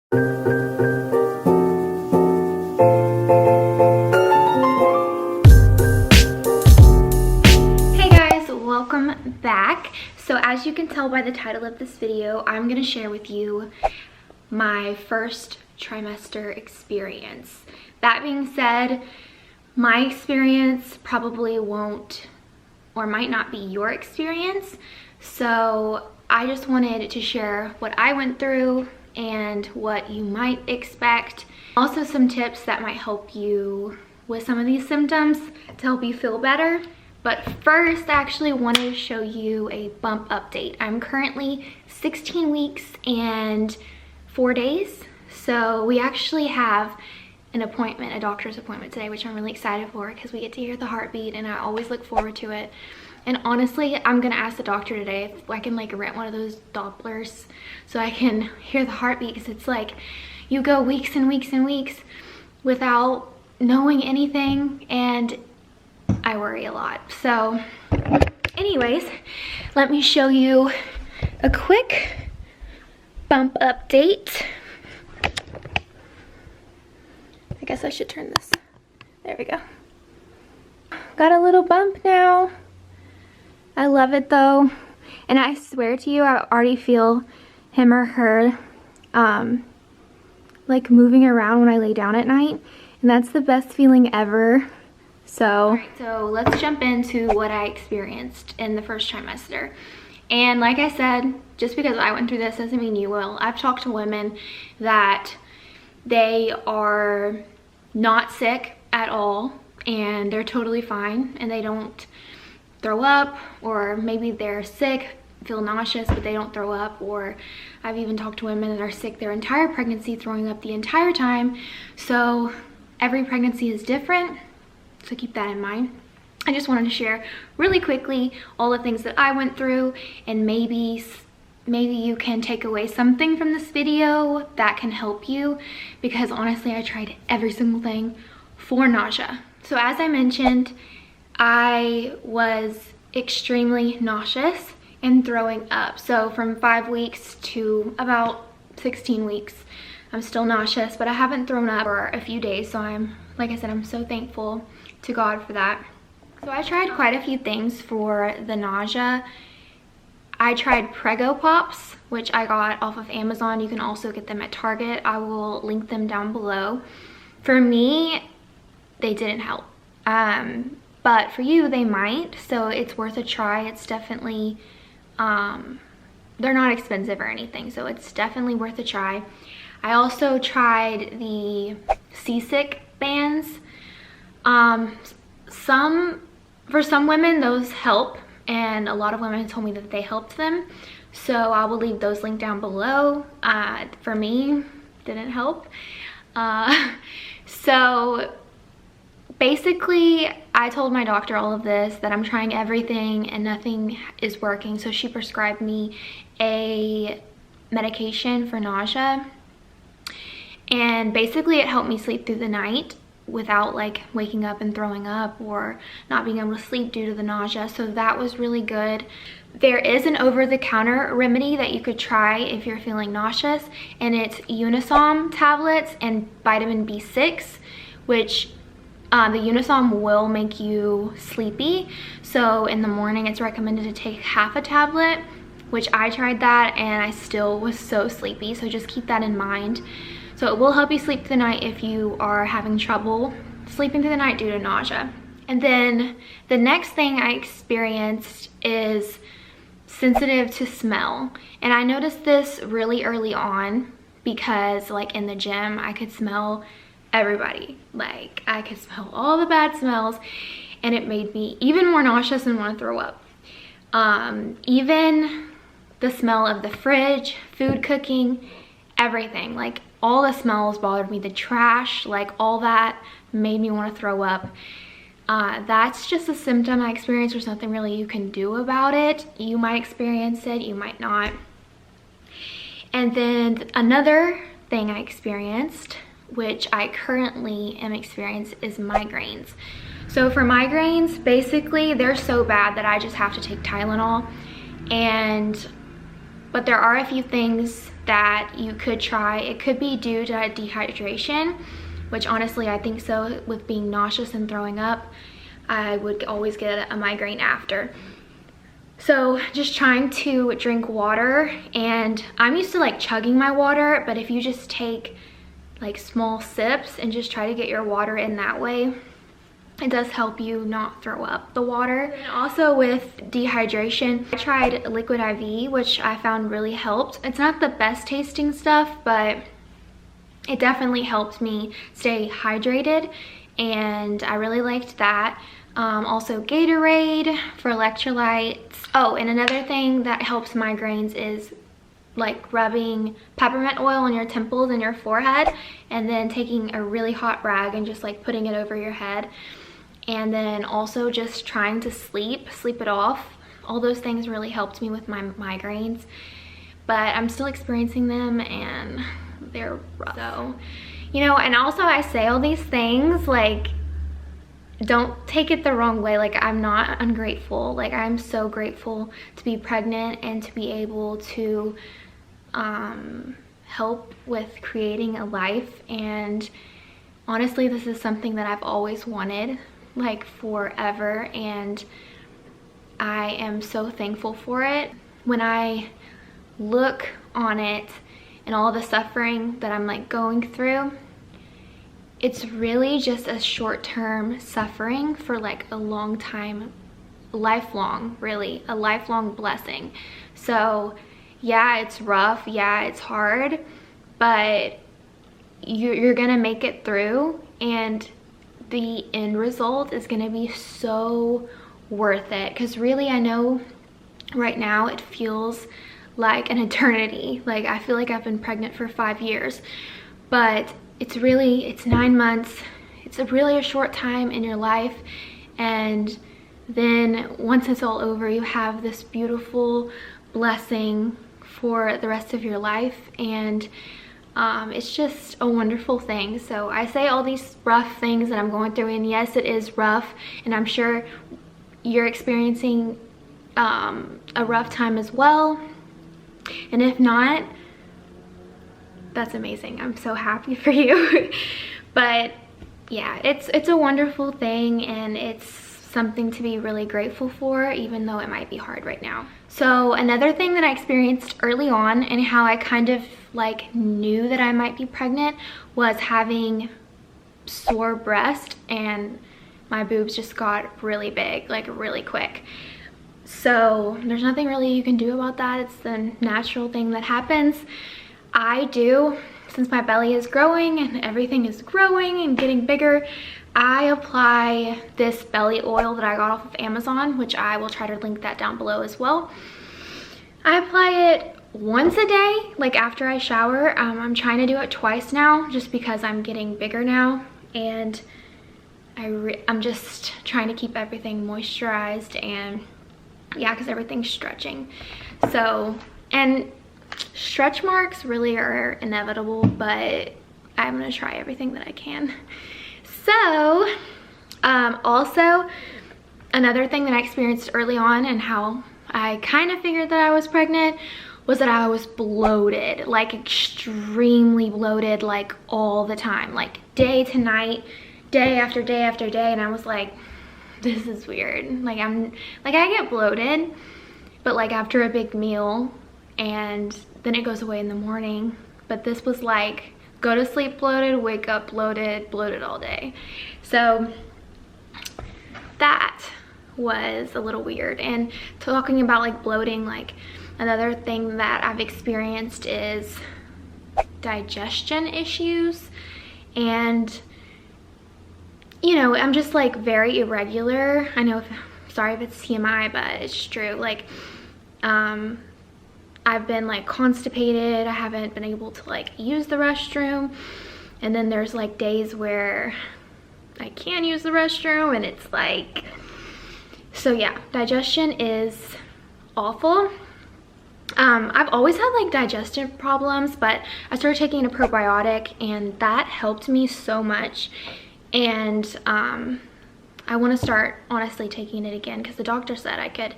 Hey guys, welcome back. So as you can tell by the title of this video, I'm going to share with you my first trimester experience. That being said, my experience probably won't or might not be your experience. So I just wanted to share what I went through and what you might expect. Also some tips that might help you with some of these symptoms to help you feel better. But first, I actually wanted to show you a bump update. I'm currently 16 weeks and 4 days. So we actually have an appointment, a doctor's appointment today, which I'm really excited for because we get to hear the heartbeat and I always look forward to it. And honestly, I'm gonna ask the doctor today if I can like rent one of those Dopplers so I can hear the heartbeat, because it's like you go weeks and weeks and weeks without knowing anything and I worry a lot. So anyways, let me show you a quick bump update. I guess I should turn this. There we go. Got a little bump now. I love it though. And I swear to you, I already feel him or her like moving around when I lay down at night. And that's the best feeling ever. So, alright, so let's jump into what I experienced in the first trimester. And like I said, just because I went through this doesn't mean you will. I've talked to women that they are not sick at all and they're totally fine and they don't throw up, or maybe they're sick, feel nauseous, but they don't throw up. Or I've even talked to women that are sick their entire pregnancy, throwing up the entire time. So every pregnancy is different, so keep that in mind. I just wanted to share really quickly all the things that I went through, and maybe you can take away something from this video that can help you, because honestly I tried every single thing for nausea. So as I mentioned, I was extremely nauseous and throwing up. So from 5 weeks to about 16 weeks, I'm still nauseous, but I haven't thrown up for a few days. So like I said, I'm so thankful to God for that. So I tried quite a few things for the nausea. I tried PREGGIE pops, which I got off of Amazon. You can also get them at Target. I will link them down below. For me, they didn't help. But for you, they might, so it's worth a try. It's definitely, they're not expensive or anything, so it's definitely worth a try. I also tried the SEASICK bands. For some women, those help, and a lot of women told me that they helped them, so I will leave those linked down below. For me, didn't help. So basically, I told my doctor all of this, that I'm trying everything and nothing is working. So she prescribed me a medication for nausea. And basically it helped me sleep through the night without like waking up and throwing up or not being able to sleep due to the nausea. So that was really good. There is an over-the-counter remedy that you could try if you're feeling nauseous, and it's Unisom tablets and vitamin B6, which the Unisom will make you sleepy. So in the morning it's recommended to take half a tablet, which I tried that and I still was so sleepy. So just keep that in mind. So it will help you sleep through the night if you are having trouble sleeping through the night due to nausea. And then the next thing I experienced is sensitive to smell. And I noticed this really early on because like in the gym I could smell everybody. Like I could smell all the bad smells and it made me even more nauseous and want to throw up. Even the smell of the fridge, food cooking, everything, like all the smells bothered me. The trash, like all that made me want to throw up. That's just a symptom I experienced. There's nothing really you can do about it. You might experience it, you might not. And then another thing I experienced, which I currently am experiencing, is migraines. So for migraines, basically they're so bad that I just have to take Tylenol. But there are a few things that you could try. It could be due to dehydration, which honestly I think so. With being nauseous and throwing up, I would always get a migraine after. So just trying to drink water, and I'm used to like chugging my water, but if you just take like small sips and just try to get your water in that way, it does help you not throw up the water. And also with dehydration, I tried liquid IV, which I found really helped. It's not the best tasting stuff, but it definitely helped me stay hydrated, and I really liked that. Also Gatorade for electrolytes. Oh, and another thing that helps migraines is like rubbing peppermint oil on your temples and your forehead, and then taking a really hot rag and just like putting it over your head. And then also just trying to sleep it off. All those things really helped me with my migraines, but I'm still experiencing them and they're rough. So, you know, and also I say all these things, like, don't take it the wrong way. Like, I'm not ungrateful. Like, I'm so grateful to be pregnant and to be able to help with creating a life. And honestly, this is something that I've always wanted, like forever, and I am so thankful for it. When I look on it and all the suffering that I'm like going through, it's really just a short-term suffering for like a long time, lifelong, really, a lifelong blessing. So yeah, it's rough, yeah, it's hard, but you're gonna make it through, and the end result is gonna be so worth it. Because really, I know right now it feels like an eternity. Like, I feel like I've been pregnant for 5 years, but it's 9 months. It's really a short time in your life, and then once it's all over, you have this beautiful blessing for the rest of your life, and it's just a wonderful thing. So I say all these rough things that I'm going through, and yes, it is rough, and I'm sure you're experiencing a rough time as well, and if not, that's amazing. I'm so happy for you. But yeah, it's a wonderful thing, and it's something to be really grateful for, even though it might be hard right now. So another thing that I experienced early on, and how I kind of like knew that I might be pregnant, was having sore breast, and my boobs just got really big, like really quick. So there's nothing really you can do about that. It's the natural thing that happens. I do, since my belly is growing and everything is growing and getting bigger, I apply this belly oil that I got off of Amazon, which I will try to link that down below as well. I apply it once a day, like after I shower. I'm trying to do it twice now, just because I'm getting bigger now, and I'm just trying to keep everything moisturized, and yeah, because everything's stretching. So, and stretch marks really are inevitable, but I'm gonna try everything that I can. So also another thing that I experienced early on, and how I kind of figured that I was pregnant, was that I was bloated, like extremely bloated, like all the time, like day to night, day after day after day. And I was like, this is weird. Like, I get bloated, but like after a big meal, and then it goes away in the morning. But this was like, go to sleep bloated, wake up bloated, bloated all day. So that was a little weird. And talking about like bloating, like another thing that I've experienced is digestion issues. And you know, I'm just like very irregular. I know, sorry if it's TMI, but it's true. Like, I've been like constipated. I haven't been able to like use the restroom. And then there's like days where I can use the restroom, and it's like, so yeah, digestion is awful. I've always had like digestive problems, but I started taking a probiotic, and that helped me so much. And I want to start honestly taking it again, because the doctor said I could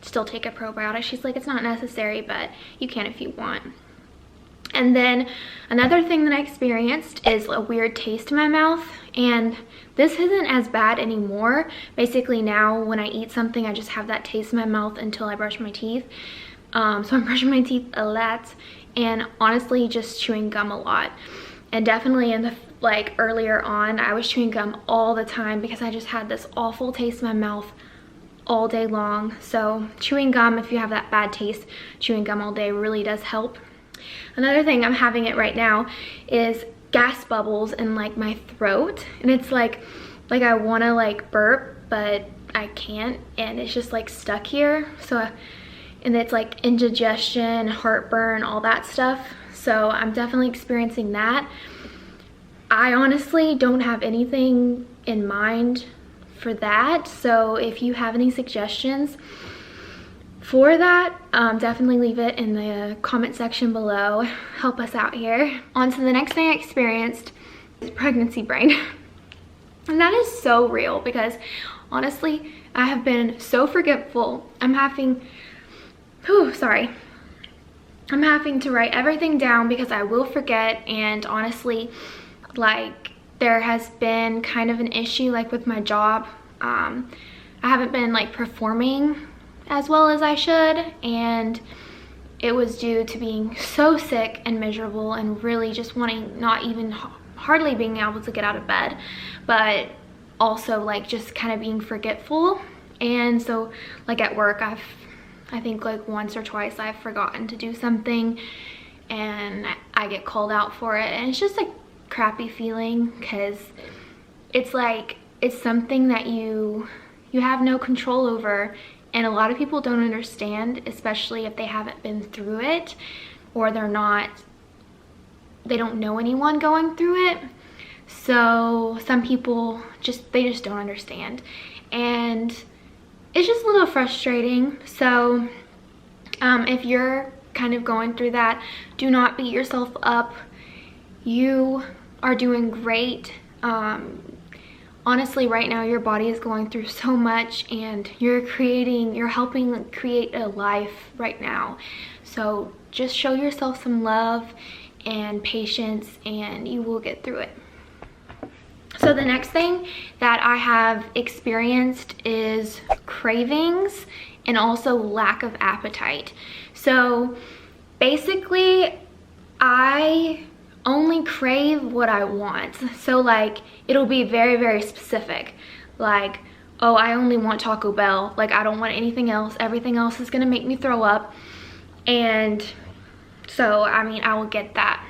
still take a probiotic. She's like, it's not necessary, but you can if you want. And then another thing that I experienced is a weird taste in my mouth, and this isn't as bad anymore. Basically now when I eat something, I just have that taste in my mouth until I brush my teeth. So I'm brushing my teeth a lot, and honestly just chewing gum a lot. And definitely in the like earlier on, I was chewing gum all the time because I just had this awful taste in my mouth all day long. So chewing gum, if you have that bad taste, chewing gum all day really does help. Another thing, I'm having it right now, is gas bubbles in like my throat, and it's like I want to like burp but I can't, and it's just like stuck here. So and it's like indigestion, heartburn, all that stuff. So I'm definitely experiencing that. I honestly don't have anything in mind for that, so if you have any suggestions for that, definitely leave it in the comment section below. Help us out here. On to the next thing I experienced is pregnancy brain. And that is so real because honestly, I have been so forgetful. I'm having to write everything down because I will forget. And honestly, like, there has been kind of an issue like with my job. I haven't been like performing as well as I should, and it was due to being so sick and miserable and really just wanting, not even hardly being able to get out of bed, but also like just kind of being forgetful. And so like at work, I think like once or twice I've forgotten to do something and I get called out for it, and it's just a crappy feeling because it's like it's something that you have no control over. And a lot of people don't understand, especially if they haven't been through it or they don't know anyone going through it. So some people they just don't understand. And it's just a little frustrating. So if you're kind of going through that, do not beat yourself up. You are doing great. Honestly, right now your body is going through so much, and you're helping create a life right now. So just show yourself some love and patience, and you will get through it. So the next thing that I have experienced is cravings and also lack of appetite. So basically, I only crave what I want. So like it'll be very, very specific, like, oh, I only want Taco Bell, like I don't want anything else, everything else is gonna make me throw up. And so I mean, I will get that,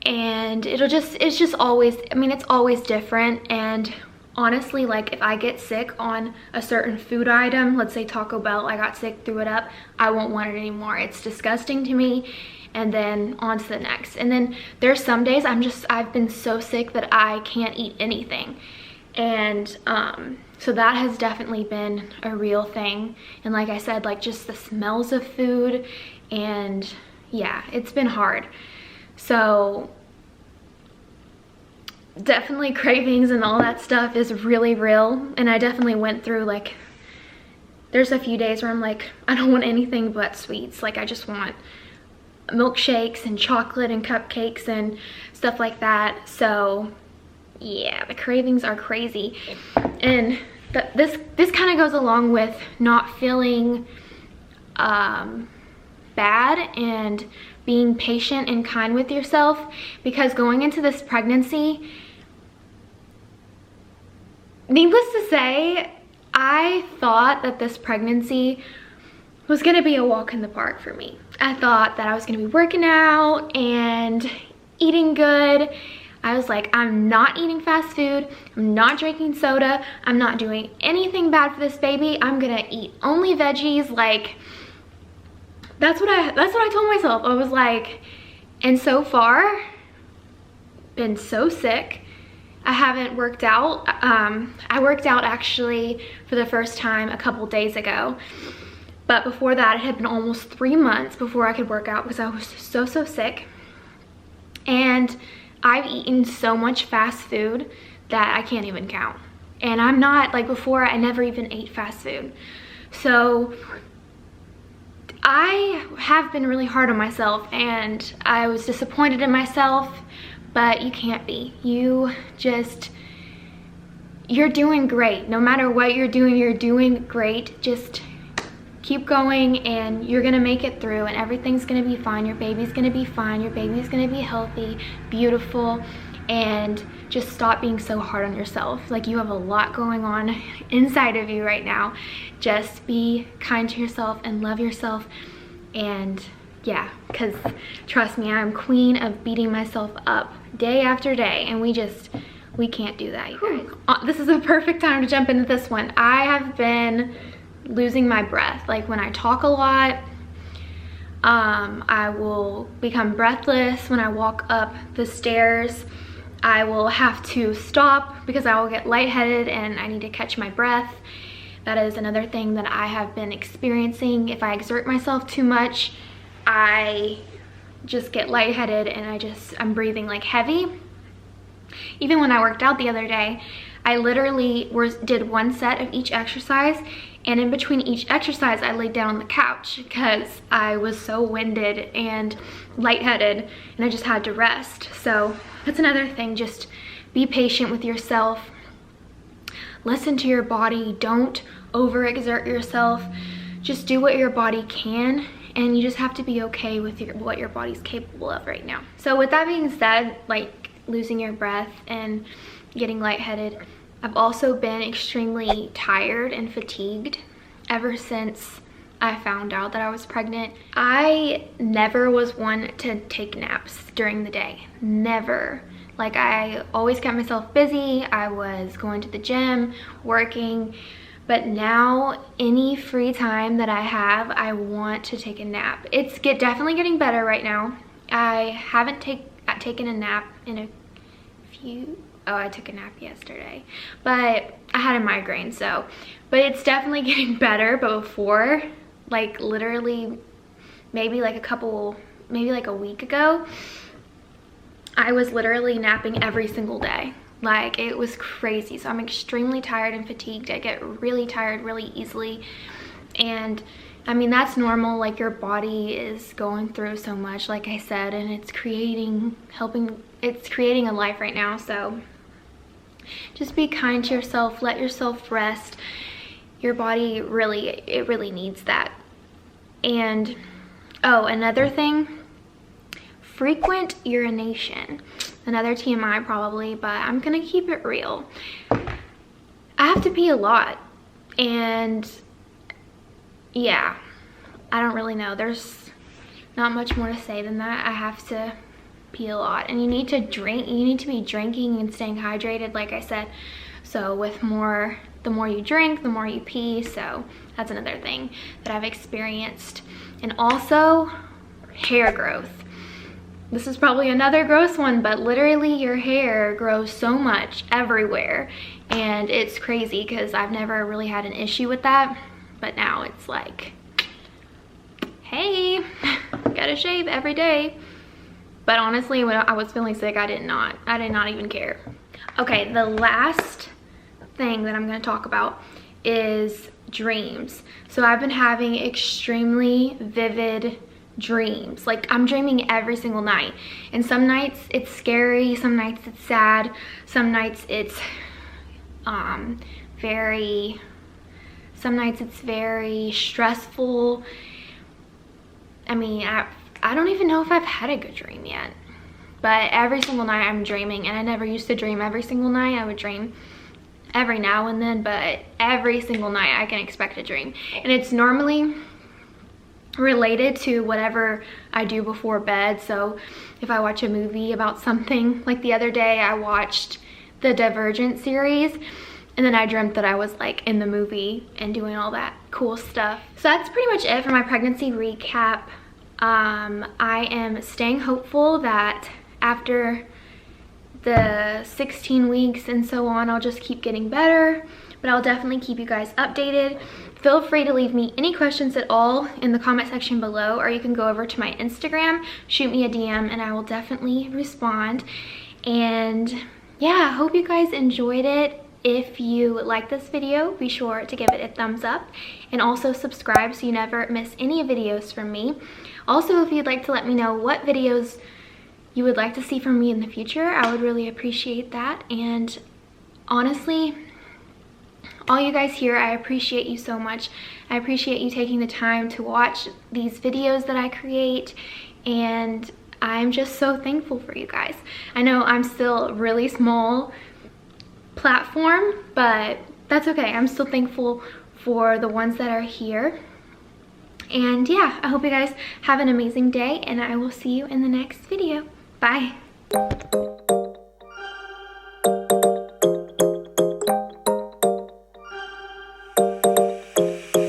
and it's just always, I mean, it's always different. And honestly, like if I get sick on a certain food item, let's say Taco Bell, I got sick, threw it up, I won't want it anymore. It's disgusting to me. And then on to the next. And then there's some days I've been so sick that I can't eat anything. And so that has definitely been a real thing. And like I said, like just the smells of food, and yeah, it's been hard. So definitely cravings and all that stuff is really real. And I definitely went through, like, there's a few days where I'm like, I don't want anything but sweets. Like I just want milkshakes and chocolate and cupcakes and stuff like that. So yeah, the cravings are crazy. And this kind of goes along with not feeling bad and being patient and kind with yourself, because going into this pregnancy, needless to say, I thought that this pregnancy was gonna be a walk in the park for me. I thought that I was gonna be working out and eating good. I was like, I'm not eating fast food, I'm not drinking soda, I'm not doing anything bad for this baby, I'm gonna eat only veggies. Like, that's what I told myself. I was like, and so far, been so sick. I haven't worked out. I worked out actually for the first time a couple days ago. But before that, it had been almost 3 months before I could work out because I was so sick. And I've eaten so much fast food that I can't even count. And I'm not, like before, I never even ate fast food. So I have been really hard on myself and I was disappointed in myself, but you can't be. You're doing great. No matter what you're doing great. Just keep going and you're gonna make it through and everything's gonna be fine. Your baby's gonna be fine. Your baby's gonna be healthy, beautiful, and just stop being so hard on yourself. Like, you have a lot going on inside of you right now. Just be kind to yourself and love yourself. And yeah, because trust me, I'm queen of beating myself up day after day, and we can't do that, you guys. This is a perfect time to jump into this one. I have been losing my breath. Like, when I talk a lot, I will become breathless. When I walk up the stairs, I will have to stop because I will get lightheaded and I need to catch my breath. That is another thing that I have been experiencing. If I exert myself too much, I just get lightheaded and I'm breathing like heavy. Even when I worked out the other day, I literally did one set of each exercise, and in between each exercise I laid down on the couch because I was so winded and lightheaded and I just had to rest. So that's another thing. Just be patient with yourself. Listen to your body. Don't overexert yourself. Just do what your body can, and you just have to be okay with what your body's capable of right now. So with that being said, like losing your breath and getting lightheaded, I've also been extremely tired and fatigued ever since I found out that I was pregnant. I never was one to take naps during the day. Never. Like, I always kept myself busy. I was going to the gym, working, but now any free time that I have, want to take a nap. It's definitely getting better right now. I haven't taken a nap in a few, I took a nap yesterday, but I had a migraine, but it's definitely getting better. But before, like literally maybe like a week ago, I was literally napping every single day. Like, it was crazy. So I'm extremely tired and fatigued. I get really tired really easily, and I mean, that's normal. Like, your body is going through so much, like I said, and it's creating a life right now. So just be kind to yourself. Let yourself rest. Your body really needs that. And oh, another thing, frequent urination. Another TMI probably, but I'm gonna keep it real. I have to pee a lot, and yeah, I don't really know. There's not much more to say than that. I have to pee a lot, and you need to drink. You need to be drinking and staying hydrated, like I said. So the more you drink, the more you pee. So that's another thing that I've experienced. And also hair growth. This is probably another gross one, but literally your hair grows so much everywhere, and it's crazy because I've never really had an issue with that, but now it's like, hey, gotta shave every day. But honestly, when I was feeling sick, I did not even care. Okay, the last thing that I'm gonna talk about is dreams. So I've been having extremely vivid dreams. Like, I'm dreaming every single night, and some nights it's scary, some nights it's sad, some nights it's very stressful. I mean, I don't even know if I've had a good dream yet, but every single night I'm dreaming, and I never used to dream every single night. I would dream every now and then, but every single night I can expect a dream, and it's normally related to whatever I do before bed. So if I watch a movie about something, like the other day I watched the Divergent series, and then I dreamt that I was like in the movie and doing all that cool stuff. So that's pretty much it for my pregnancy recap. I am staying hopeful that after the 16 weeks and so on, I'll just keep getting better, but I'll definitely keep you guys updated. Feel free to leave me any questions at all in the comment section below, or you can go over to my Instagram, shoot me a DM, and I will definitely respond. And yeah, I hope you guys enjoyed it. if you like this video, be sure to give it a thumbs up and also subscribe so you never miss any videos from me. Also, if you'd like to let me know what videos you would like to see from me in the future, I would really appreciate that. And honestly, all you guys here, I appreciate you so much. I appreciate you taking the time to watch these videos that I create, and I'm just so thankful for you guys. I know I'm still really small platform, but that's okay. I'm still thankful for the ones that are here. And yeah, I hope you guys have an amazing day, and I will see you in the next video. Bye.